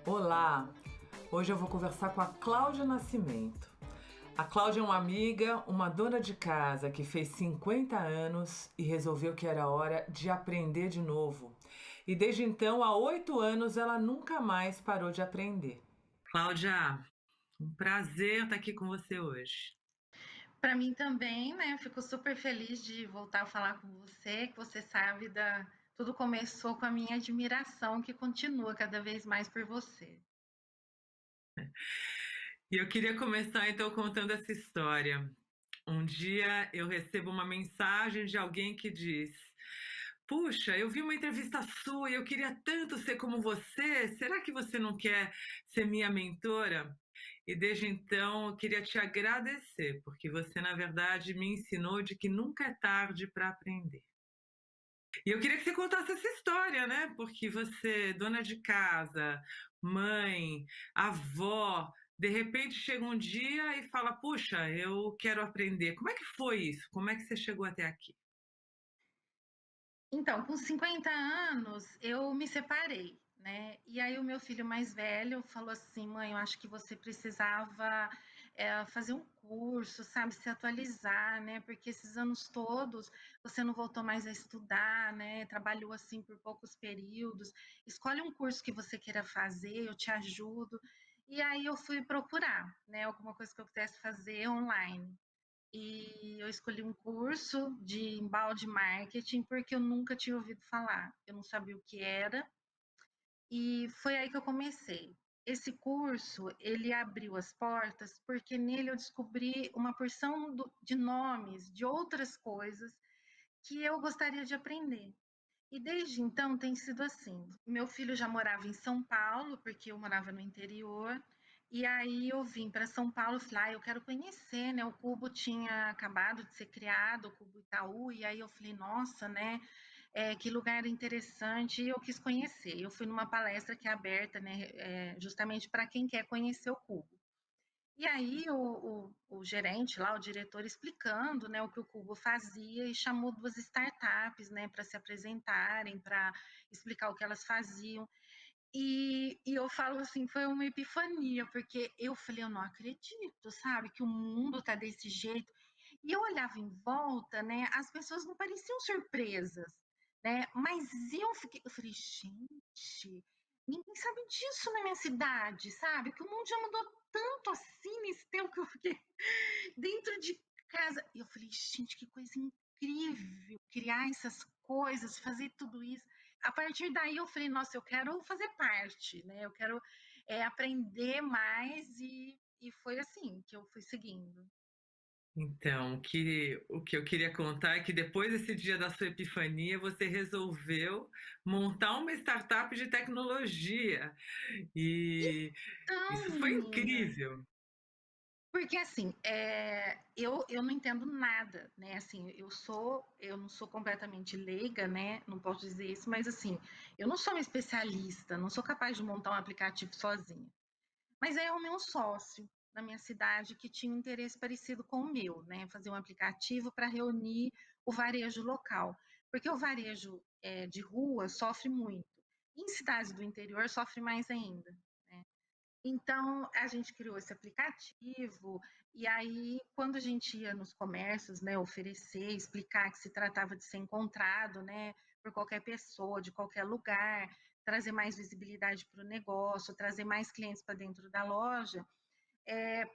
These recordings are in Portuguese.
Olá! Hoje eu vou conversar com a Cláudia Nascimento. A Cláudia é uma amiga, uma dona de casa que fez 50 anos e resolveu que era hora de aprender de novo. E desde então, há 8 anos, ela nunca mais parou de aprender. Cláudia, um prazer estar aqui com você hoje. Para mim também, né? Fico super feliz de voltar a falar com você, que você sabe da tudo começou com a minha admiração que continua cada vez mais por você. E eu queria começar então contando essa história. Um dia eu recebo uma mensagem de alguém que diz: Puxa, eu vi uma entrevista sua e eu queria tanto ser como você. Será que você não quer ser minha mentora? E desde então eu queria te agradecer, porque você, na verdade, me ensinou de que nunca é tarde para aprender. E eu queria que você contasse essa história, né? Porque você, dona de casa, mãe, avó, de repente chega um dia e fala: Puxa, eu quero aprender. Como é que foi isso? Como é que você chegou até aqui? Então, com 50 anos, eu me separei, né? E aí o meu filho mais velho falou assim: mãe, eu acho que você precisava fazer um curso, sabe, se atualizar, né? Porque esses anos todos você não voltou mais a estudar, né? Trabalhou assim por poucos períodos. Escolhe um curso que você queira fazer, eu te ajudo. E aí eu fui procurar, né? Alguma coisa que eu pudesse fazer online. E eu escolhi um curso de embalde marketing porque eu nunca tinha ouvido falar, eu não sabia o que era, e foi aí que eu comecei. Esse curso, ele abriu as portas porque nele eu descobri uma porção de nomes de outras coisas que eu gostaria de aprender. E desde então tem sido assim. Meu filho já morava em São Paulo, porque eu morava no interior, e aí eu vim para São Paulo e falei, eu quero conhecer, né? O Cubo tinha acabado de ser criado, o Cubo Itaú, e aí eu falei, nossa, né? Que lugar interessante, e eu quis conhecer. Eu fui numa palestra que é aberta, né? Justamente para quem quer conhecer o Cubo. E aí o gerente lá, o diretor, explicando, né, o que o Cubo fazia e chamou duas startups, né, para se apresentarem, para explicar o que elas faziam. E eu falo assim, foi uma epifania, porque eu falei, eu não acredito, sabe, que o mundo tá desse jeito. E eu olhava em volta, né, as pessoas não pareciam surpresas, né, mas eu falei, gente, ninguém sabe disso na minha cidade, sabe, que o mundo já mudou tanto assim nesse tempo que eu fiquei dentro de casa. E eu falei, gente, que coisa incrível criar essas coisas, fazer tudo isso. A partir daí eu falei, nossa, eu quero fazer parte, né? Eu quero aprender mais e foi assim que eu fui seguindo. Então, o que eu queria contar é que depois desse dia da sua epifania, você resolveu montar uma startup de tecnologia. E Então, isso foi menina, incrível. porque assim, eu não entendo nada, né? Assim, eu não sou completamente leiga, né? Não posso dizer isso, mas assim, eu não sou uma especialista, não sou capaz de montar um aplicativo sozinha. Mas é o meu sócio na minha cidade que tinha um interesse parecido com o meu, né? Fazer um aplicativo para reunir o varejo local, porque o varejo de rua sofre muito. Em cidades do interior sofre mais ainda, né? Então, a gente criou esse aplicativo, e aí, quando a gente ia nos comércios, né, oferecer, explicar que se tratava de ser encontrado, né, por qualquer pessoa, de qualquer lugar, trazer mais visibilidade para o negócio, trazer mais clientes para dentro da loja,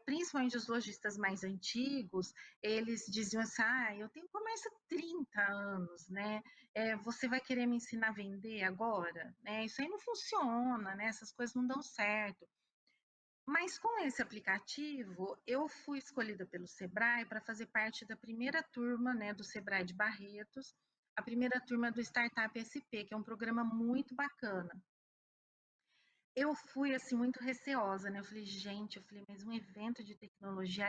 principalmente os lojistas mais antigos, eles diziam assim, eu tenho comércio há 30 anos, né, você vai querer me ensinar a vender agora? Né? Isso aí não funciona, né? Essas coisas não dão certo. Mas com esse aplicativo, eu fui escolhida pelo Sebrae para fazer parte da primeira turma, né, do Sebrae de Barretos, a primeira turma do Startup SP, que é um programa muito bacana. Eu fui assim muito receosa, né? Eu falei, gente, mas um evento de tecnologia,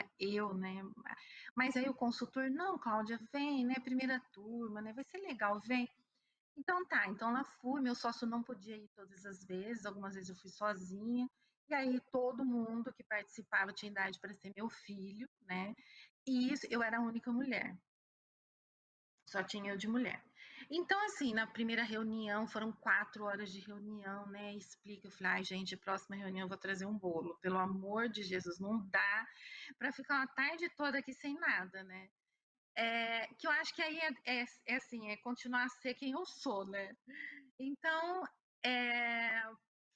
né? Mas aí o consultor, não, Cláudia, vem, né? Primeira turma, né? Vai ser legal, vem. Então tá, então lá fui, meu sócio não podia ir todas as vezes, algumas vezes eu fui sozinha, e aí todo mundo que participava tinha idade para ser meu filho, né? E isso, eu era a única mulher, só tinha eu de mulher. Então, assim, na primeira reunião, foram 4 horas de reunião, né? Explica, eu falei, ai, gente, próxima reunião eu vou trazer um bolo. Pelo amor de Jesus, não dá para ficar uma tarde toda aqui sem nada, né? Que eu acho que aí é assim, é continuar a ser quem eu sou, né? Então, é,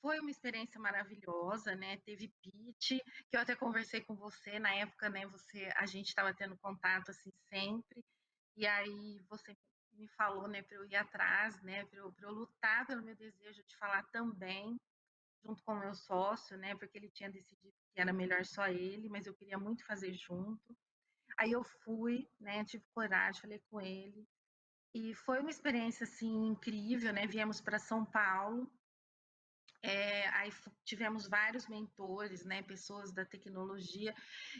foi uma experiência maravilhosa, né? Teve pitch, que eu até conversei com você na época, né? A gente estava tendo contato assim sempre, e aí você me falou, né, para eu ir atrás, né, para eu lutar pelo meu desejo de falar também, junto com o meu sócio, né, porque ele tinha decidido que era melhor só ele, mas eu queria muito fazer junto. Aí eu fui, né, tive coragem, falei com ele, e foi uma experiência assim incrível, né? Viemos para São Paulo, aí tivemos vários mentores, né, pessoas da tecnologia,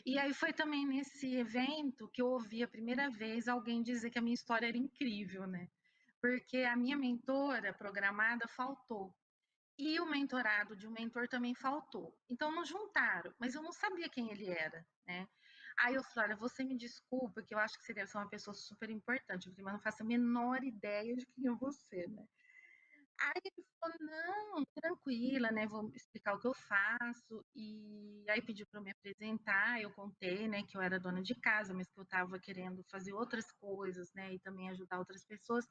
e aí foi também nesse evento que eu ouvi a primeira vez alguém dizer que a minha história era incrível, né? Porque a minha mentora programada faltou. E o mentorado de um mentor também faltou. Então não juntaram, mas eu não sabia quem ele era, né? Aí eu falei, olha, você me desculpa, que eu acho que você deve ser uma pessoa super importante. Eu falei, mas não faço a menor ideia de quem é você, né? Aí ele falou, não, tranquila, né? Vou explicar o que eu faço. E aí pediu para eu me apresentar. Eu contei, né, que eu era dona de casa, mas que eu estava querendo fazer outras coisas, né? E também ajudar outras pessoas.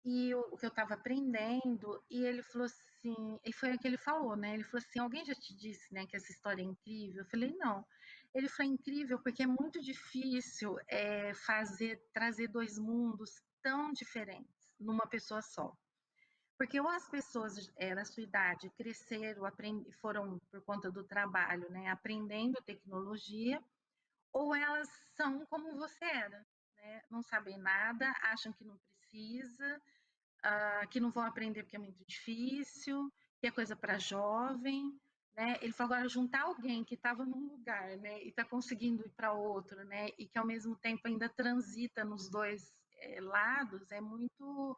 E o que eu estava aprendendo. E ele falou assim, e foi o que ele falou, né? Ele falou assim, alguém já te disse, né, que essa história é incrível? Eu falei, não. Ele falou, é incrível porque é muito difícil trazer dois mundos tão diferentes numa pessoa só. Porque ou as pessoas da sua idade cresceram, foram por conta do trabalho, né, aprendendo tecnologia, ou elas são como você era, né, não sabem nada, acham que não precisa, que não vão aprender porque é muito difícil, que é coisa para jovem, né? Ele falou agora juntar alguém que estava num lugar, né, e está conseguindo ir para outro, né, e que ao mesmo tempo ainda transita nos dois lados é muito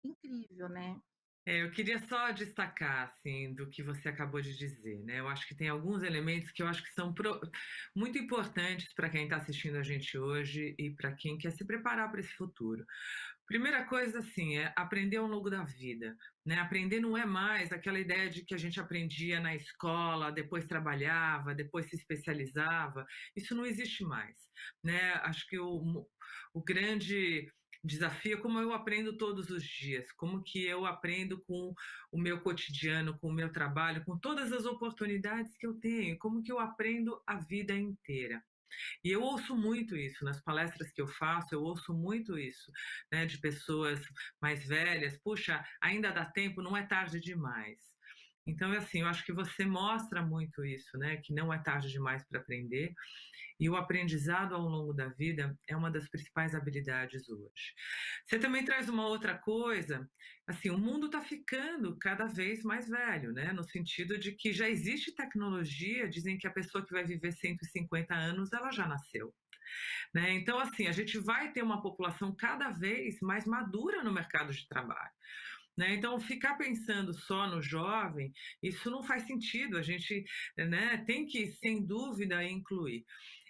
incrível, né? Eu queria só destacar, assim, do que você acabou de dizer, né? Eu acho que tem alguns elementos que eu acho que são muito importantes para quem está assistindo a gente hoje e para quem quer se preparar para esse futuro. Primeira coisa, assim, é aprender ao longo da vida, né? Aprender não é mais aquela ideia de que a gente aprendia na escola, depois trabalhava, depois se especializava. Isso não existe mais, né? Acho que o grande desafio é como eu aprendo todos os dias, como que eu aprendo com o meu cotidiano, com o meu trabalho, com todas as oportunidades que eu tenho, como que eu aprendo a vida inteira. E eu ouço muito isso nas palestras que eu faço, eu ouço muito isso, né, de pessoas mais velhas. Puxa, ainda dá tempo, não é tarde demais. Então, é assim, eu acho que você mostra muito isso, né, que não é tarde demais para aprender. E o aprendizado ao longo da vida é uma das principais habilidades hoje. Você também traz uma outra coisa, assim, o mundo está ficando cada vez mais velho, né? No sentido de que já existe tecnologia, dizem que a pessoa que vai viver 150 anos, ela já nasceu. Né? Então, assim, a gente vai ter uma população cada vez mais madura no mercado de trabalho. Né? Então, ficar pensando só no jovem, isso não faz sentido. A gente, né, tem que, sem dúvida, incluir.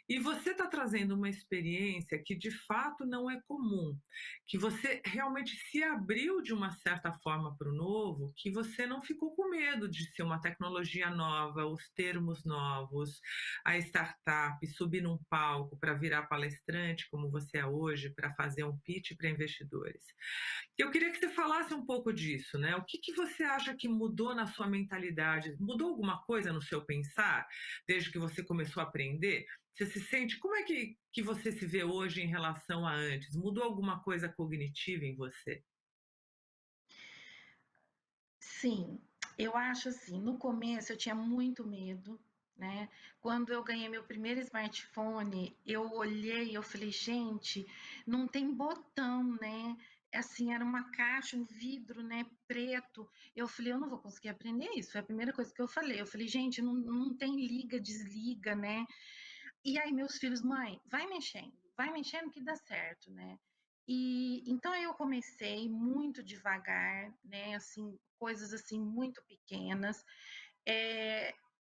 E você está trazendo uma experiência que de fato não é comum, que você realmente se abriu de uma certa forma para o novo, que você não ficou com medo de ser uma tecnologia nova, os termos novos, a startup, subir num palco para virar palestrante, como você é hoje, para fazer um pitch para investidores. Eu queria que você falasse um pouco disso, né? O que que você acha que mudou na sua mentalidade? Mudou alguma coisa no seu pensar desde que você começou a aprender? Você se sente, como é que você se vê hoje em relação a antes? Mudou alguma coisa cognitiva em você? Sim, eu acho assim, no começo eu tinha muito medo, né? Quando eu ganhei meu primeiro smartphone, eu olhei, eu falei, gente, não tem botão, né? Assim, era uma caixa, um vidro, né, preto. Eu falei, eu não vou conseguir aprender isso. Foi a primeira coisa que eu falei. Eu falei, gente, não tem liga, desliga, né? E aí meus filhos, mãe, vai mexendo que dá certo, né? E então eu comecei muito devagar, né? Assim, coisas assim muito pequenas. É,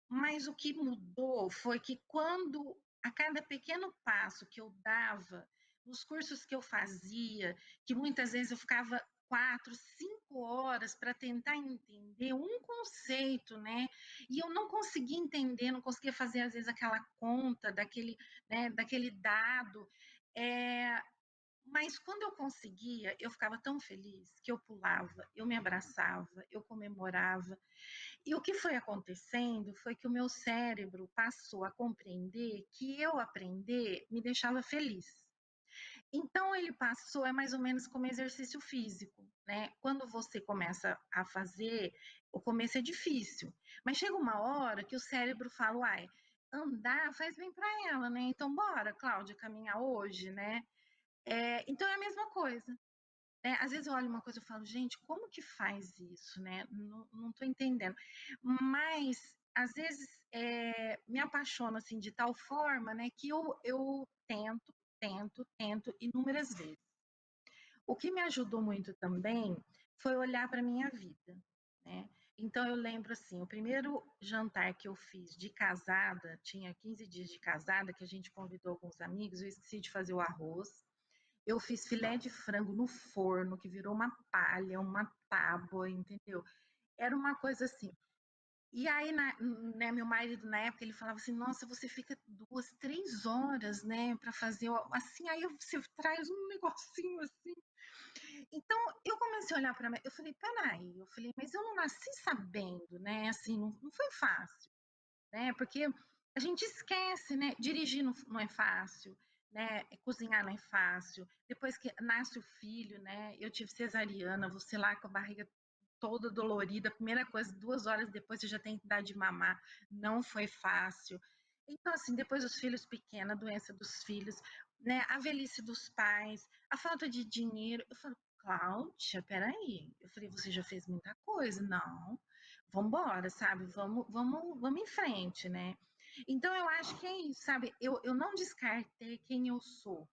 mas o que mudou foi que quando a cada pequeno passo que eu dava, nos cursos que eu fazia, que muitas vezes eu ficava 4, 5 horas para tentar entender um conceito, né? E eu não conseguia entender, não conseguia fazer às vezes aquela conta daquele, né, daquele dado. É, mas quando eu conseguia, eu ficava tão feliz que eu pulava, eu me abraçava, eu comemorava. E o que foi acontecendo foi que o meu cérebro passou a compreender que eu aprender me deixava feliz. Então ele passou, é mais ou menos como exercício físico, né? Quando você começa a fazer, o começo é difícil, mas chega uma hora que o cérebro fala, uai, andar faz bem para ela, né? Então bora, Cláudia, caminhar hoje, né? Então é a mesma coisa. Né? Às vezes eu olho uma coisa e falo, gente, como que faz isso, né? Não estou entendendo. Mas às vezes me apaixono assim de tal forma, né, que eu tento inúmeras vezes. O que me ajudou muito também foi olhar para minha vida, né? Então eu lembro assim, o primeiro jantar que eu fiz de casada, tinha 15 dias de casada, que a gente convidou alguns amigos, eu esqueci de fazer o arroz. Eu fiz filé de frango no forno, que virou uma palha, uma tábua, entendeu? Era uma coisa assim. E aí, né, meu marido na época, ele falava assim, nossa, você fica 2, 3 horas, né, para fazer assim, aí você traz um negocinho assim. Então, eu comecei a olhar para mim, eu falei, peraí, eu falei, mas eu não nasci sabendo, né, assim, não foi fácil, né, porque a gente esquece, né, dirigir não é fácil, né, cozinhar não é fácil, depois que nasce o filho, né, eu tive cesariana, você lá com a barriga toda dolorida, a primeira coisa, 2 horas depois você já tem que dar de mamar, não foi fácil. Então, assim, depois os filhos pequenos, a doença dos filhos, né, a velhice dos pais, a falta de dinheiro. Eu falo, Cláudia, peraí. Eu falei, você já fez muita coisa. Não, vamos embora, sabe? Vamos em frente, né? Então, eu acho que é isso, sabe? Eu não descartei quem eu sou,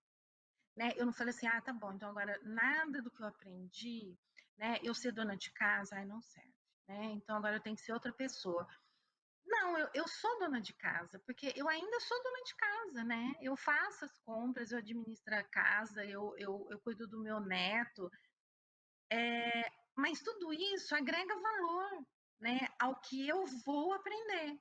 né? Eu não falei assim, ah, tá bom, então agora nada do que eu aprendi, né? Eu ser dona de casa, ai, não serve, né? Então agora eu tenho que ser outra pessoa. Não, eu sou dona de casa, porque eu ainda sou dona de casa, né? Eu faço as compras, eu administro a casa, eu cuido do meu neto, mas tudo isso agrega valor, né, ao que eu vou aprender.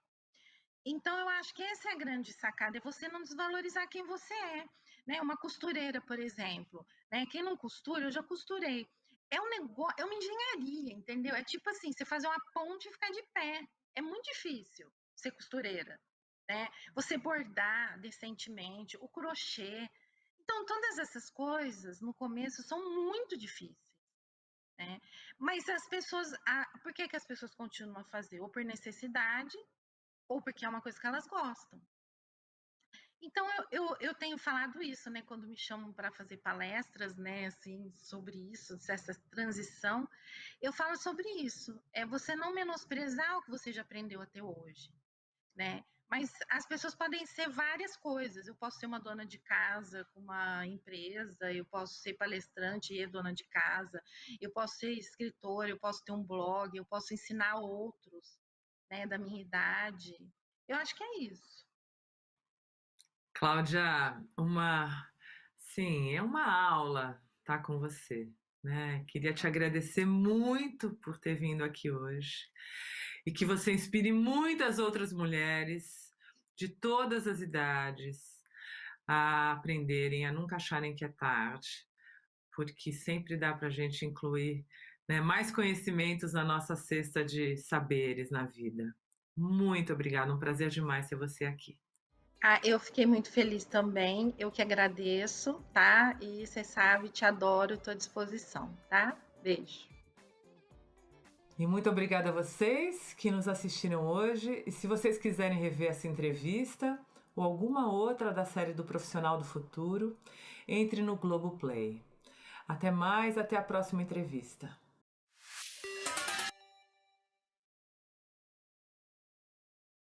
Então, eu acho que essa é a grande sacada, é você não desvalorizar quem você é, né? Uma costureira, por exemplo, né? Quem não costura, eu já costurei. É um negócio, é uma engenharia, entendeu? É tipo assim, você fazer uma ponte e ficar de pé. É muito difícil ser costureira, né? Você bordar decentemente, o crochê. Então, todas essas coisas no começo são muito difíceis, né? Mas as pessoas, por que que as pessoas continuam a fazer? Ou por necessidade, ou porque é uma coisa que elas gostam. Então eu tenho falado isso, né, quando me chamam para fazer palestras, né, assim, sobre isso, essa transição, eu falo sobre isso. É você não menosprezar o que você já aprendeu até hoje, né? Mas as pessoas podem ser várias coisas. Eu posso ser uma dona de casa com uma empresa, eu posso ser palestrante e dona de casa, eu posso ser escritora, eu posso ter um blog, eu posso ensinar outros, né, da minha idade. Eu acho que é isso. Cláudia, sim, é uma aula estar com você, né? Queria te agradecer muito por ter vindo aqui hoje e que você inspire muitas outras mulheres de todas as idades a aprenderem, a nunca acharem que é tarde, porque sempre dá para a gente incluir, né, mais conhecimentos na nossa cesta de saberes na vida. Muito obrigada, um prazer demais ter você aqui. Ah, eu fiquei muito feliz também. Eu que agradeço, tá? E você sabe, te adoro, estou à disposição, tá? Beijo. E muito obrigada a vocês que nos assistiram hoje. E se vocês quiserem rever essa entrevista ou alguma outra da série do Profissional do Futuro, entre no Globoplay. Até mais, até a próxima entrevista.